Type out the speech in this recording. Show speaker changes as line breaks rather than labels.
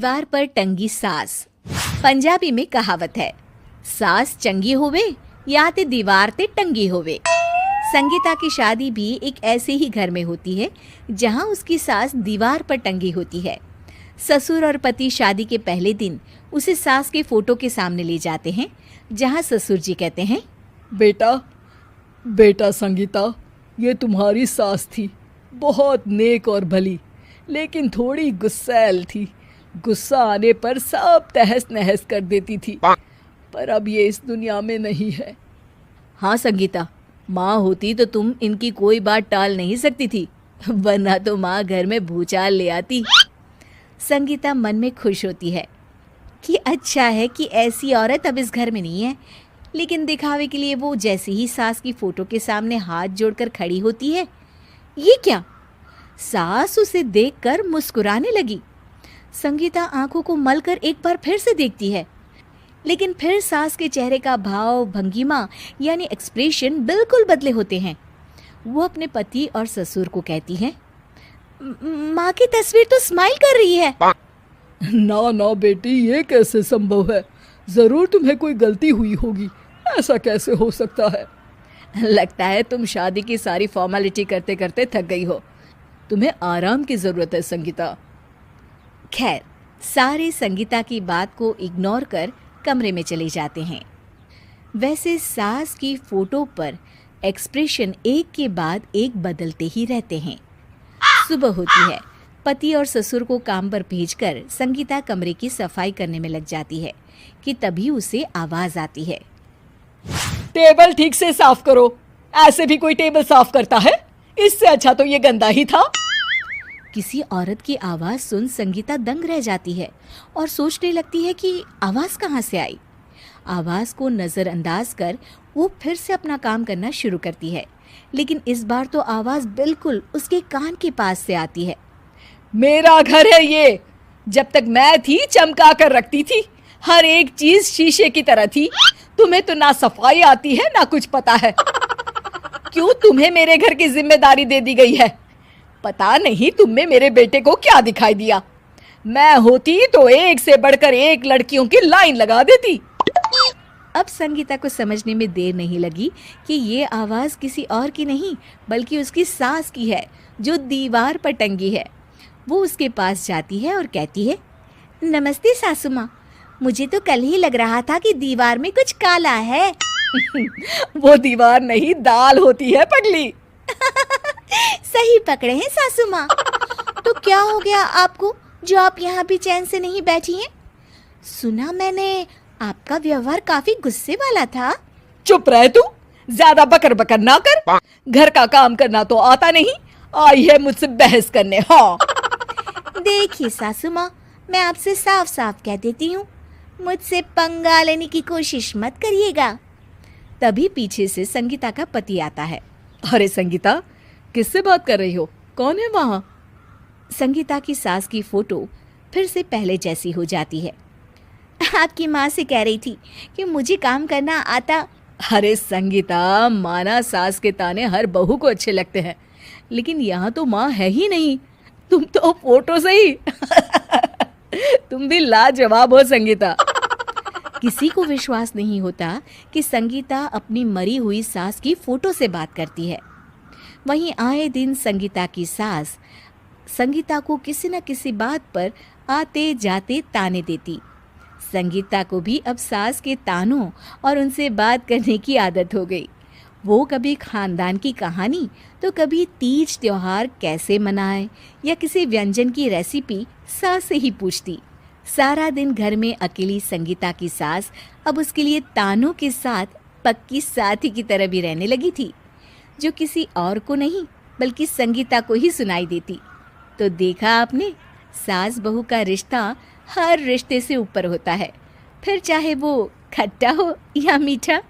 दीवार पर टंगी सास। पंजाबी में कहावत है, सास चंगी होवे या ते दीवार ते टंगी होवे। संगीता की शादी भी एक ऐसे ही घर में होती है जहां उसकी सास दीवार पर टंगी होती है। ससुर और पति शादी के पहले दिन उसे सास के फोटो के सामने ले जाते हैं, जहां ससुर जी कहते हैं,
बेटा बेटा संगीता, ये तुम्हारी सास थी, बहुत नेक और भली, लेकिन थोड़ी गुस्सैल थी। गुस्सा आने पर सब तहस नहस कर देती थी, पर अब ये इस दुनिया में नहीं है।
हाँ संगीता, माँ होती तो तुम इनकी कोई बात टाल नहीं सकती थी, वरना तो माँ घर में भूचाल ले आती। संगीता मन में खुश होती है कि अच्छा है कि ऐसी औरत अब इस घर में नहीं है, लेकिन दिखावे के लिए वो जैसे ही सास की फोटो के सामने हाथ जोड़कर खड़ी होती है, ये क्या? सास उसे देखकर मुस्कुराने लगी। संगीता आंखों को मलकर एक बार फिर से देखती है, लेकिन फिर सास के चेहरे का भाव, भंगिमा यानी एक्सप्रेशन बिल्कुल बदले होते हैं। वो अपने पति और ससुर को कहती है, माँ की तस्वीर तो स्माइल कर रही है।
ना ना बेटी, ये कैसे संभव है? जरूर तुम्हें कोई गलती हुई होगी, ऐसा कैसे हो सकता है?
लगता है तुम शादी की सारी फॉर्मेलिटी करते करते थक गई हो, तुम्हें आराम की जरूरत है संगीता। खैर, सारे संगीता की बात को इग्नोर कर कमरे में चले जाते हैं। वैसे सास की फोटो पर एक्सप्रेशन एक के बाद एक बदलते ही रहते हैं। सुबह होती है, पति और ससुर को काम पर भेजकर संगीता कमरे की सफाई करने में लग जाती है कि तभी उसे आवाज आती है,
टेबल ठीक से साफ करो। ऐसे भी कोई टेबल साफ करता है? इससे अच्छा तो ये गंदा ही था।
किसी औरत की आवाज सुन संगीता दंग रह जाती है और सोचने लगती है कि आवाज कहाँ से आई। आवाज को नजरअंदाज कर वो फिर से अपना काम करना शुरू करती है, लेकिन इस बार तो आवाज बिल्कुल उसके कान के पास से आती है।
मेरा घर है ये, जब तक मैं थी चमका कर रखती थी, हर एक चीज शीशे की तरह थी। तुम्हें तो ना सफाई आती है ना कुछ पता है। क्यों तुम्हें मेरे घर की जिम्मेदारी दे दी गई है? पता नहीं तुम में मेरे बेटे को क्या दिखाई दिया। मैं होती तो एक से बढ़कर एक लड़कियों की लाइन लगा देती।
अब संगीता को समझने में देर नहीं लगी कि ये आवाज किसी और की नहीं बल्कि उसकी सास की है, जो दीवार पर टंगी है। वो उसके पास जाती है और कहती है, नमस्ते सासू माँ, मुझे तो कल ही लग रहा था कि दीवार में कुछ काला है।
वो दीवार नहीं, दाल होती है पगली।
सही पकड़े हैं सासू माँ। तो क्या हो गया आपको जो आप यहाँ भी चैन से नहीं बैठी हैं? सुना मैंने आपका व्यवहार काफी गुस्से वाला था।
चुप रह तू, ज्यादा बकर बकर ना कर। घर का काम करना तो आता नहीं, आई है मुझसे बहस करने। हाँ
देखिए सासू माँ, मैं आपसे साफ साफ कह देती हूँ, मुझसे पंगा लेने की कोशिश मत करिएगा। तभी पीछे से संगीता का पति आता है।
अरे संगीता, किससे बात कर रही हो? कौन है वहाँ?
संगीता की सास की फोटो फिर से पहले जैसी हो जाती है। आपकी माँ से कह रही थी कि मुझे काम करना आता।
अरे संगीता, माना सास के ताने हर बहू को अच्छे लगते हैं, लेकिन यहाँ तो माँ है ही नहीं, तुम तो फोटो से ही। तुम भी लाजवाब हो संगीता।
किसी को विश्वास नहीं होता कि संगीता अपनी मरी हुई सास की फोटो से बात करती है। वहीं आए दिन संगीता की सास संगीता को किसी न किसी बात पर आते जाते ताने देती। संगीता को भी अब सास के तानों और उनसे बात करने की आदत हो गई। वो कभी खानदान की कहानी तो कभी तीज त्योहार कैसे मनाए या किसी व्यंजन की रेसिपी सास से ही पूछती। सारा दिन घर में अकेली संगीता की सास अब उसके लिए तानों के साथ पक्की साथी की तरह भी रहने लगी थी, जो किसी और को नहीं बल्कि संगीता को ही सुनाई देती। तो देखा आपने, सास बहू का रिश्ता हर रिश्ते से ऊपर होता है, फिर चाहे वो खट्टा हो या मीठा।